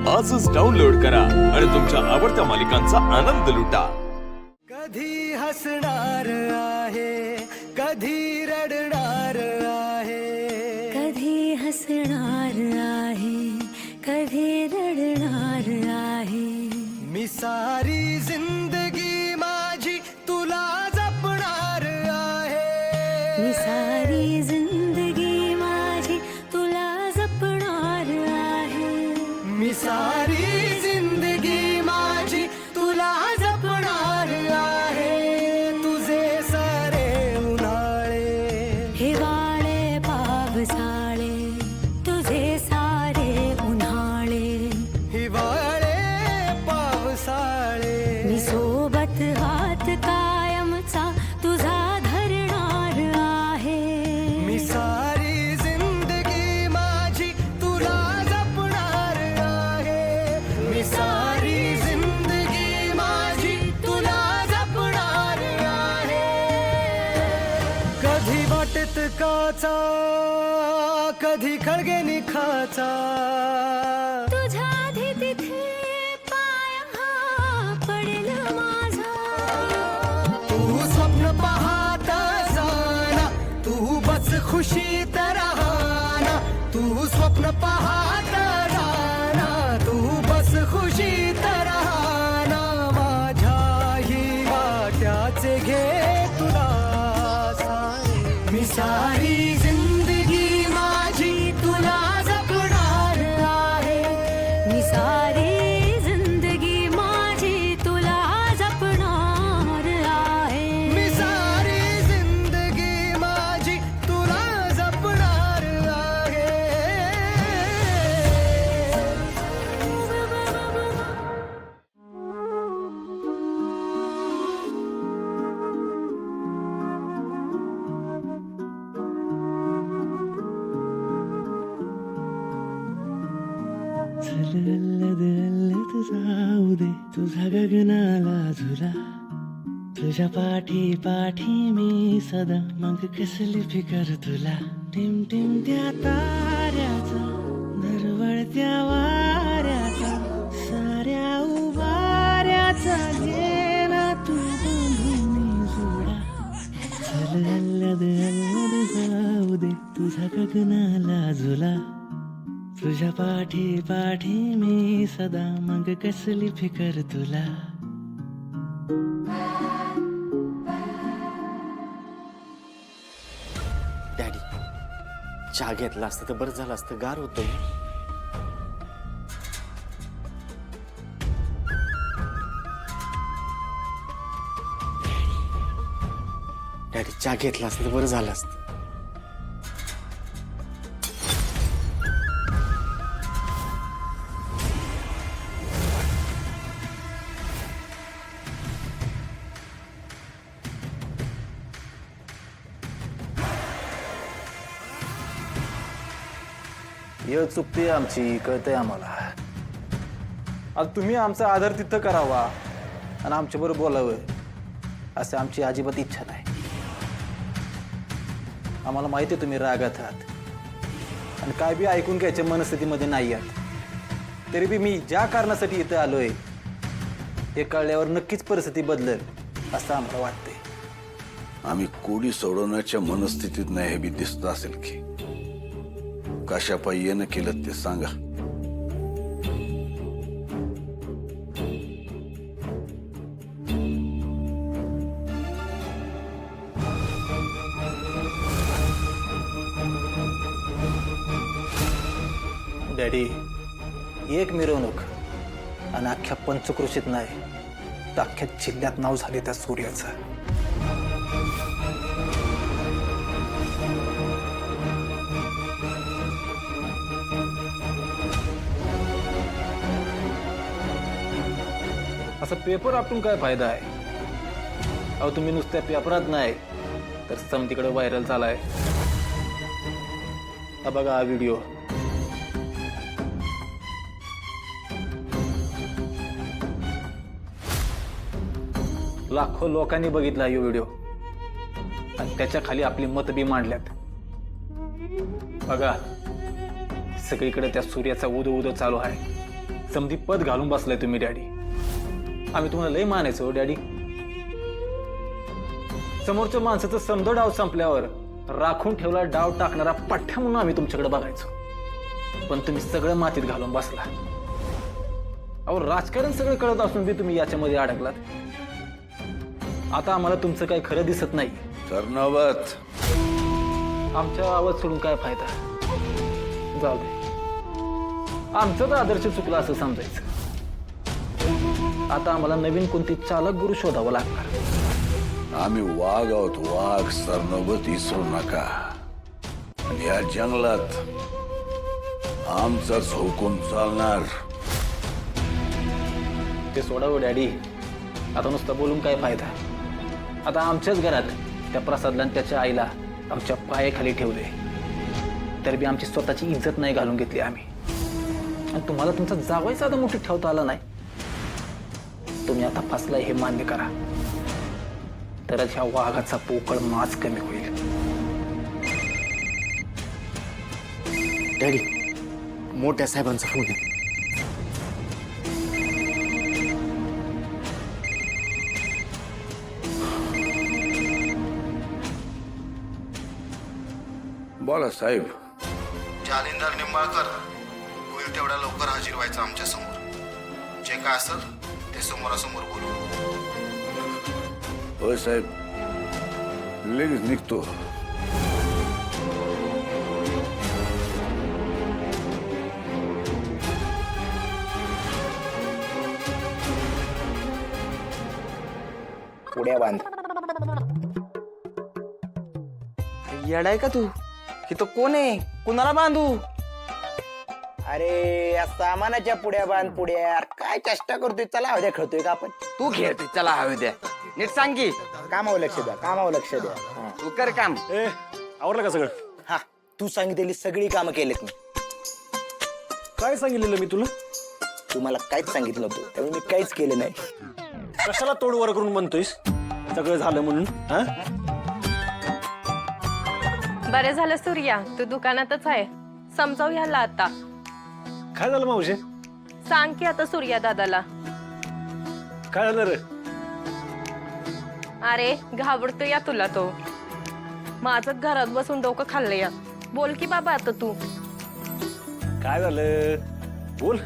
आजच डाउनलोड करा आणि तुमच्या आवडत्या मालिकांचा आनंद लुटा। कधी हसणार आहे, कधी रडणार आहे, कधी हसणार आहे, कधी रडणार आहे। मी सारी जिंदगी माझी तुला जपणार आहे, मी सारी जिंदगी माझी तुला जपणार आहे, मी सारी जिंदगी माझी तुला जपणार आहे। तुझे सारे उन्हाळे, हिवाळे पावसाळे, तुझे सारे उन्हाळे, हिवाळे पावसाळे, मी सोबत हात कायमचा तुझा धरणार आहे। मी सारी जिंदगी माझी तुला जपणार आहे, मी सारी जिंदगी माझी तुला जपणार आहे। कधी वाटेत काचा, कधी खळगे निखाचा, तुझ्या आधी तिथे पाय हा पडेल माझा। तू स्वप्न पाहत जाना, तू बस खुशीत राहना, तू स्वप्न पाहत राहना, तू बस खुशीत राहना। माझ्याही वाट्याचे घे तुला सारे, मी सारी जिंदगी माझी तुला जपणार आहे, मी सारी जिंदगी माझी तुला जपणार आहे। मी सारी जिंदगी माझी तुला जपणार आहे। अल्लद अल्लद जाऊ दे तुझा गगनाला झुला, तुझ्या पाठी पाठी मी सदा, मग कसली फिकर तुला। टिम टिम त्या ताऱ्याचा, दरवळत्या वाऱ्याचा, साऱ्या उभाऱ्याचा गेला तू बांधून जुडा। चल अल्लद अल्लद जाऊ दे तुझा गगनाला झुला, तुझ्या पाठी पाठी मी सदा, मग कसली फिकर तुला। डॅडी, चहा घेतला असतं तर बरं झालं असतं, गार होतं। डॅडी, चहा घेतला असतं तर बरं झालं असतं। ये चुकती आमची, कळतंय आम्हाला। आज तुम्ही आमचा आदर तिथं करावा आणि आमच्याबरोबर बोलावं असं आमची अजिबात इच्छा नाही। आम्हाला माहिती आहे तुम्ही रागात आहात आणि काय बी ऐकून घ्यायच्या मनस्थितीमध्ये नाही आहात, तरी बी मी ज्या कारणासाठी इथं आलोय हे कळल्यावर नक्कीच परिस्थिती बदलेल असं आम्हाला वाटतंय। आम्ही कोडी सोडवण्याच्या मनस्थितीत नाही हे बी दिसत असेल की, कशा पायी येणं केलं ते सांगा। डॅडी, एक मिरवणूक आणि अख्ख्या पंचकृषीत नाही तर अख्ख्या जिल्ह्यात नाव झाले त्या सूर्याचं। असं पेपर आपटून काय फायदा आहे? अहो, तुम्ही नुसत्या पेपरात नाही तर समतीकडे व्हायरल झालाय। हा बघा हा व्हिडिओ, लाखो लोकांनी बघितला हा व्हिडिओ आणि त्याच्या खाली आपली मत बी मांडल्यात। बघा सगळीकडे त्या सूर्याचा उदो उदो चालू आहे समधी पद घालून बसलाय तुम्ही डॅडी. आम्ही तुम्हाला लय मानायचो हो डॅडी. समोरच्या माणसाचं समजा डाव संपल्यावर राखून ठेवला डाव टाकणारा पठ्ठ्या म्हणून आम्ही तुमच्याकडे बघायचो. पण तुम्ही सगळं मातीत घालून बसला. अहो राजकारण सगळं कळत असून बी तुम्ही याच्यामध्ये अडकलात. आता आम्हाला तुमचं काही खरं दिसत नाही. सरनोबत आमच्या आवाज सोडून काय फायदा. जाऊ दे, आमचं तर आदर्श चुकला असं समजायचं. आता आम्हाला नवीन कोणती चालक गुरु शोधावं लागणार. आम्ही वाघ आहोत, वाघ. सरनोबत विसरू नका. आणि या जंगलात आमचाच हुकूम चालणार. ते सोडावं डॅडी. आता नुसतं बोलून काय फायदा. आता आमच्याच घरात त्या प्रसादला आणि त्याच्या आईला आमच्या पायाखाली ठेवले, तरी बी आमची स्वतःची इज्जत नाही घालून घेतली आम्ही. आणि तुम्हाला तुमचा जावई साधा मोठी ठेवता आला नाही. तुम्ही आता फसलाय हे मान्य करा, तरच ह्या वाघाचा पोकळ माच कमी होईल. डॅडी, मोठ्या साहेबांचा फोन आहे. बोला साहेब. जालिंदर निंबाळकर होईल तेवढ्या लवकर हजर व्हायचं आमच्या समोर. जे काय असेल ते समोरासमोर बोलू. होय साहेब, लगेच निघतो. पुढ्या बांध. येडाय का तू? इथं कोण आहे? कुणाला बांधू? अरे या सामानाच्या पुढ्या बांध. पुढ्या काय चेष्टा करतोय? चला हव्या खेळतोय का आपण? तू खेळतोय, चला हवे द्या. नीट सांग की. कामावर लक्ष द्या, कामावर लक्ष द्या. तू कर काम. आवडलं का सगळं? हा, तू सांगितलेली सगळी कामं केलीत मी. काय सांगितलेलं मी तुला? तुम्हाला काहीच सांगितलं नव्हतं, त्यामुळे मी काहीच केलं नाही. कशाला तोडवर करून म्हणतोयस? सगळं झालं म्हणून. हा, बरे झालं सूर्या, तू दुकानातच आहे. समजाव ह्याला आता. काय झालं मावशे? सांग की आता सूर्या दादाला. काय झालं रे? अरे घाबरतो या तुला तो. माझं घरात बसून डोकं खाल्लं या. बोल की बाबा आता तू. काय झालं? बोल.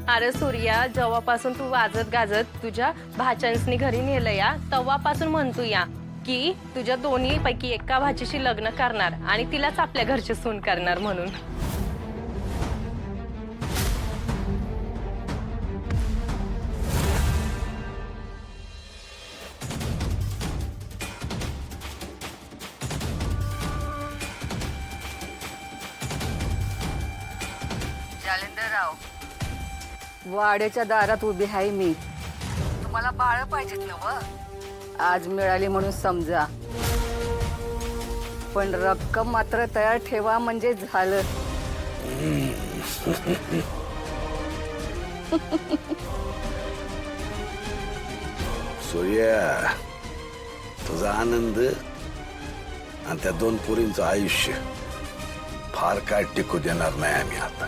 अरे सूर्या, जेव्हापासून तू वाजत गाजत तुझ्या भाच्यांसनी घरी नेलं या, तेव्हापासून म्हणतो या की तुझ्या दोन्ही पैकी एका भाचीशी लग्न करणार आणि तिलाच आपल्या घरची सून करणार म्हणून. जालिंदरराव, वाड्याच्या दारात उभी आहे मी. तुम्हाला बाळ पाहिजेत ना व? आज मिळाली म्हणून समजा, पण रक्कम मात्र तयार ठेवा म्हणजे झालं. सूर्या, तुझा आनंद आणि त्या दोन पोरींचं आयुष्य फार काय टिकू देणार नाही आम्ही आता.